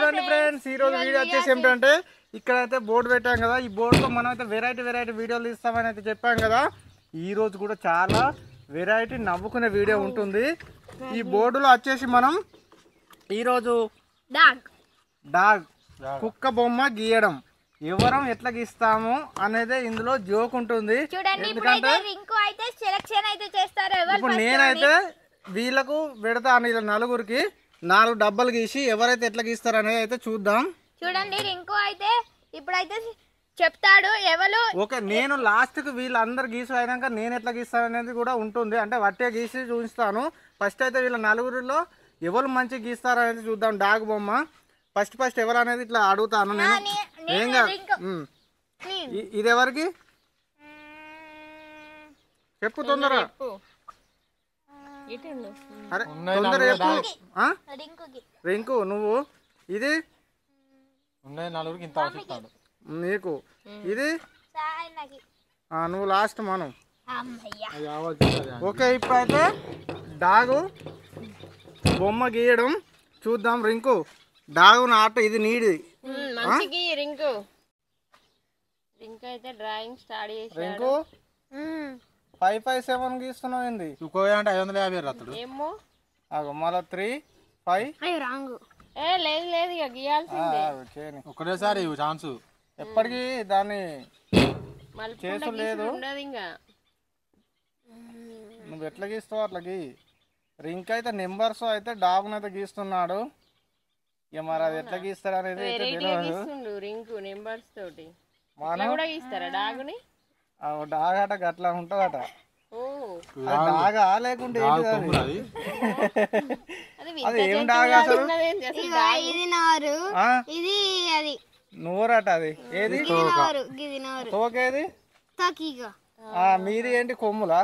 చూడండి ఫ్రెండ్స్, ఈ రోజు వీడియో వచ్చేసి ఏమిటంటే ఇక్కడైతే బోర్డు పెట్టాం కదా. ఈ బోర్డులో మనం అయితే వెరైటీ వీడియోలు ఇస్తామని అయితే చెప్పాం కదా. ఈ రోజు కూడా చాలా వెరైటీ నవ్వుకునే వీడియో ఉంటుంది. ఈ బోర్డులో వచ్చేసి మనం ఈరోజు డాగ్ కుక్క బొమ్మ గీయడం ఎవరం ఎట్లా గీస్తాము అనేది ఇందులో జోక్ ఉంటుంది. ఎందుకంటే ఇప్పుడు నేనైతే వీళ్ళకు పెడతాను, ఇలా నలుగురికి 4 డబ్బాలు గీసి ఎవరైతే ఎట్లా గీస్తారు అనేది అయితే చూద్దాం. చూడండి రింకు అయితే ఇప్పుడైతే చెప్తాడు ఎవరు. ఓకే, నేను లాస్ట్ కు వీళ్ళందరు గీసి అయినాక నేను ఎట్లా గీస్తాను అనేది కూడా ఉంటుంది. అంటే వట్టే గీసి చూపిస్తాను. ఫస్ట్ అయితే వీళ్ళ నలుగురిలో ఎవరు మంచిగా గీస్తారు అనేది చూద్దాం. డాగ్ బొమ్మ ఫస్ట్ ఎవరు అనేది ఇట్లా అడుగుతాను నేను. ఏం ఇది ఎవరికి చెప్పు తొందరగా. అరే తొందర చెప్పు. రింకు నువ్వు ఇది నీకు ఇది నువ్వు లాస్ట్ మనం. ఓకే, ఇప్పుడైతే డాగు బొమ్మ గీయడం చూద్దాం. రింకు డాగు నాట ఇది నీడి రింకు అయితే డ్రాయింగ్ స్టార్ట్ చేసి రింకు 557 గీస్తున్నావు ఏంది? అంటే 550 రాత్రుడు ఏమో మళ్ళీ 3 5 రాంగు. లేదు ఇక గీయాల్సిందే ఒకటేసారి ఛాన్స్. ఎప్పటికీ దాన్ని చేసు లేదు. ఇంకా నువ్వు ఎట్లా గీస్తావు అట్లా గీ. రింక్ అయితే నెంబర్స్ అయితే డాగునైతే గీస్తున్నాడు. ఇక మరి అది ఎట్లా గీస్తాడు అనేది రింకు నెంబర్స్ తోటి మనం కూడా గీస్తారా డాగుని? డాగ్ అట గట్లా ఉంటుందట. డాగా లేకుంటే అది ఏం డాగ్ అసలు? నూరట అది. ఏది తోకేది? మీది ఏంటి కొమ్ములా?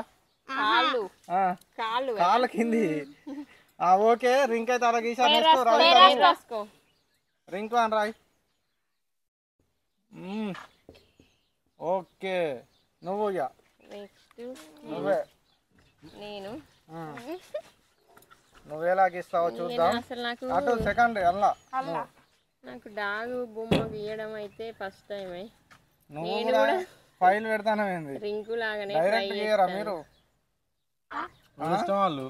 కాళ్ళ కింది. ఓకే, రింక్ అయితే అలా గీసాను. రింకు అని రాయి. ఓకే, నువ్వు ఇక నువ్వే నువ్వేలా గీస్తావో చూద్దాం. అటు సెకండ్ అలా నాకు డాగ్ బొమ్మ గీయడం అయితే ఫస్ట్ టైం. నువ్వు కూడా ఫైల్ పెడతాను. రింకు లాగానే డైరెక్ట్ గీయరా మీరు? వాళ్ళు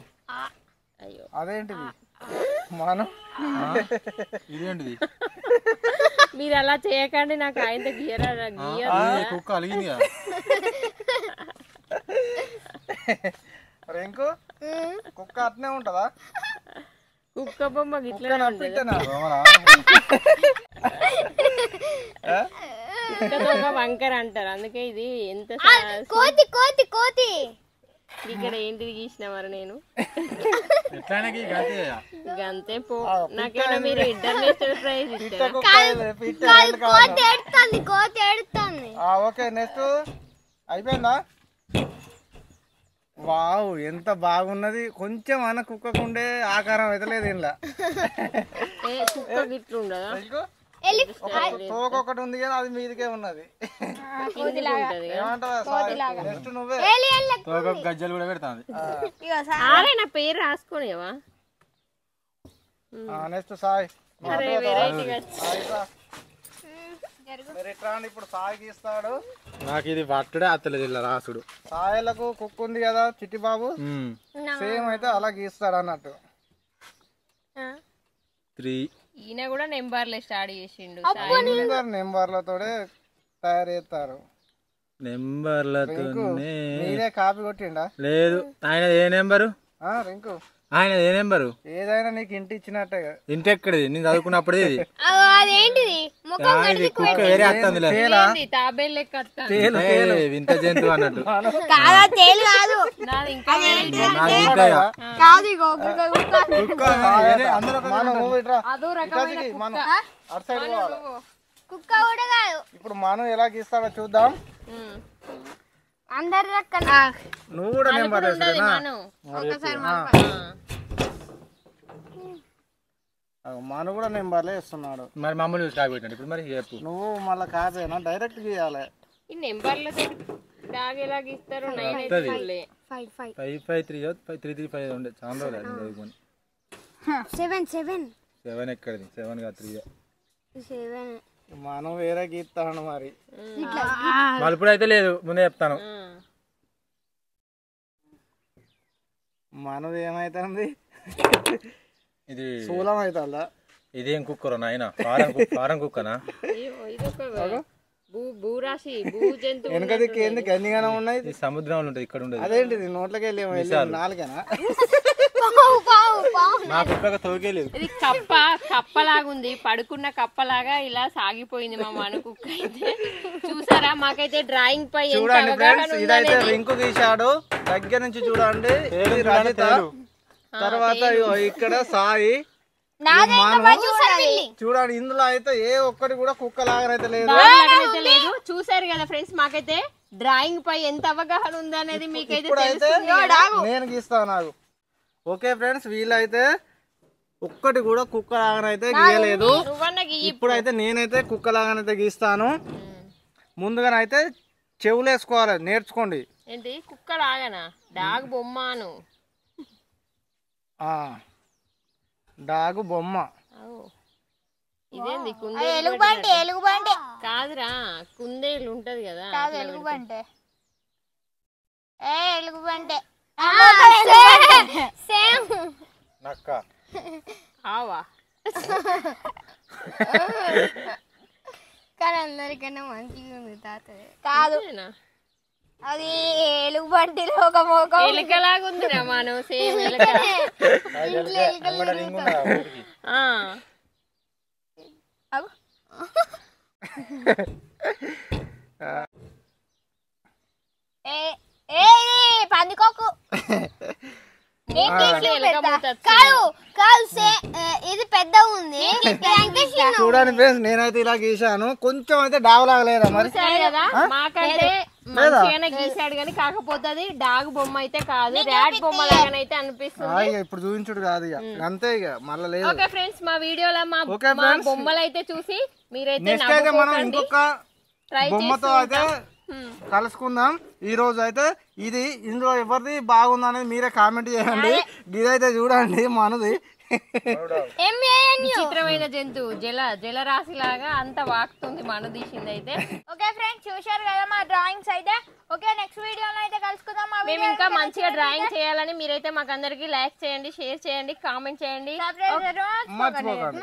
అయ్యో అదేంటిది మనం ఇదేంటిది? మీరు అలా చేయకండి, నాకు ఆయన గీయరా కుక్క అలిగింది. రింకు కుక్క అట్నే ఉంటదా? కుక్క బొమ్మ గిట్లా వంకర అంటారు, అందుకే ఇది ఎంత ఇక్కడ ఏంటిది గీసిన మరి నేను గంతే పో. నాకేమో మీరు ఇంటర్నేషనల్ ప్రైజ్ ఇచ్చారు. ఓకే, నెక్స్ట్ అయిపోయిందా? వావ్, ఎంత బాగున్నది. కొంచెం అన్న కుక్కకుండే ఆకారం అయితే లేదు ఇంట్లో. కుక్క గిట్లు ఉండదా? తోక ఒకటి ఉంది కానీ అది మీదికే ఉన్నది. నెక్స్ట్ నువ్వే గజ్జలు కూడా పెడతాను. నా పేరు రాసుకోనేవా? నెక్స్ట్ సాయి. ఇప్పుడు సాయి గీస్తాడు. నాకు ఇది పట్టుడే అత్తలేదు ఇలా రాసుడు. సాయిలకు కుక్క ఉంది కదా చిట్టి బాబు, సేమ్ అయితే అలా గీస్తాడు అన్నట్టు. 3 ఈయన కూడా నెంబర్లే స్టార్ట్ చేసిండు. నెంబర్లతోనే తయారు చేస్తారు. నెంబర్లతో మీరే కాపీ కొట్టిండా? లేదు, ఆయన ఏ నెంబరు? రింకు ఆయన ఏ నెంబరు? ఏదైనా నీకు ఇంటి ఇచ్చినట్టే. ఇంటి ఎక్కడిది? నేను చదువుకున్నప్పుడు ఇది కుక్క వేరే వస్తుంది. వింత జంతువు అన్నట్టు. ఇప్పుడు మనం ఎలా గీస్తాడో చూద్దాం. నువ్వు కూడా నెంబర్ మన కూడా నెంబర్లే ఇస్తున్నాడు. మరి మమ్మల్ని స్టాక్ పెట్టండి ఇప్పుడు. మరి చెప్పు, నువ్వు మళ్ళీ కాపేనా డైరెక్ట్ గీయాలి? ఈ నెంబర్లతో డాగ్ ఎలా గీస్తారు? 553 335 ఉండే చాలా రోజులు చదువుకొని. 7 7 ఎక్కడిది? 7 కాదు 3. మనం వేరే గీస్తాను మరి. మలుపుడు అయితే లేదు, ముందే చెప్తాను. మనది ఏమైతుంది? ఇది శూలం అవుతుందా? ఇదేం కుక్కరా నాయన? ఫారం కుక్కనా? భూరాశి భూ జంతువు వెనక దిక్కు ఏంది గందిగానే ఉన్నాయి? ఇది సముద్రంలో ఉంటుంది, ఇక్కడ ఉండదు. అదేంటిది నోట్లకి వెళ్ళి నాలుగేనా? నా కుక్క తోకేలేదు. ఇది కప్పలాగుంది, పడుకున్న కప్పలాగా ఇలా సాగిపోయింది మా మన కుక్క అయితే. చూసారా, మాకైతే డ్రాయింగ్ పై ఎంత చూడండి అవగాహన ఫ్రెండ్స్, ఇదైతే రింకు గీశాడు దగ్గర నుంచి చూడండి. ఇది రజిత, తర్వాత ఇక్కడ సాయి. చూడండి ఇందులో అయితే ఏ ఒక్కటి కూడా కుక్క లాగానైతే లేదు. లేదు. చూసారు కదా ఫ్రెండ్స్, మాకైతే డ్రాయింగ్ పై ఎంత అవగాహన ఉంది అనేది మీకైతే ఇప్పుడైతే తెలుస్తుంది. నేను గీస్తాను నాకు. ఓకే ఫ్రెండ్స్, వీళ్ళైతే ఒక్కటి కూడా కుక్క లాగానైతే గీయలేదు. ఇప్పుడైతే నేనైతే కుక్క లాగానైతే గీస్తాను. ముందుగానైతే చెవులు వేసుకోవాలి, నేర్చుకోండి. ఏంటి కుక్క లాగానా? డాగ్ బొమ్మను. డాగు బొమ్మ. ఇదేంది ఎలుగుబంటి కాదురా, కుందేలు ఉంటది కదా. ఎలుగుబంటి నక్క. ఆవా కానీ అందరికన్నా మంచిగా ఉంది తాత. కాదు, అది ఎలుగుబంటిలో ఒక మోకం ఎలుకలాగా ఉందిరా మనం. సేమ్ ఎలుక. పందికొక్కు ఇది పెద్ద ఉంది. చూడండి ఫ్రెండ్స్, నేనైతే ఇలా గీసాను. కొంచెం అయితే డాగ్ లాగలేదా మరి? కదా మాకంటే మంచిగానే గీసాడు కానీ, కాకపోతే అది డాగ్ బొమ్మ అయితే కాదు, ర్యాట్ బొమ్మ లాగానైతే అనిపిస్తుంది. ఇప్పుడు చూపించుడు కాదు ఇక, అంతే ఇక మళ్ళీ లేదు. ఓకే ఫ్రెండ్స్, మా వీడియోలో మా బొమ్మలు అయితే చూసి మీరైతే నెక్స్ట్ అయితే మనం ఇంకొక బొమ్మతో అయితే కలుసుకుందాం. ఈ రోజు అయితే ఇది ఇందులో ఎవరిది బాగుంది అనేది మీరే కామెంట్ చేయండి. ఇదైతే చూడండి మనది విచిత్రమైన జంతువు, జలరాశి లాగా అంత వాకుతుంది మన తీసింది అయితే. ఓకే ఫ్రెండ్స్, చూశారు కదా మా డ్రాయింగ్స్ అయితే. ఓకే, నెక్స్ట్ వీడియోలో అయితే కలుసుకుందాం. మేము ఇంకా మంచిగా డ్రాయింగ్ చేయాలని మీరైతే మాకు అందరికి లైక్ చేయండి, షేర్ చేయండి, కామెంట్ చేయండి. మర్చిపోకండి.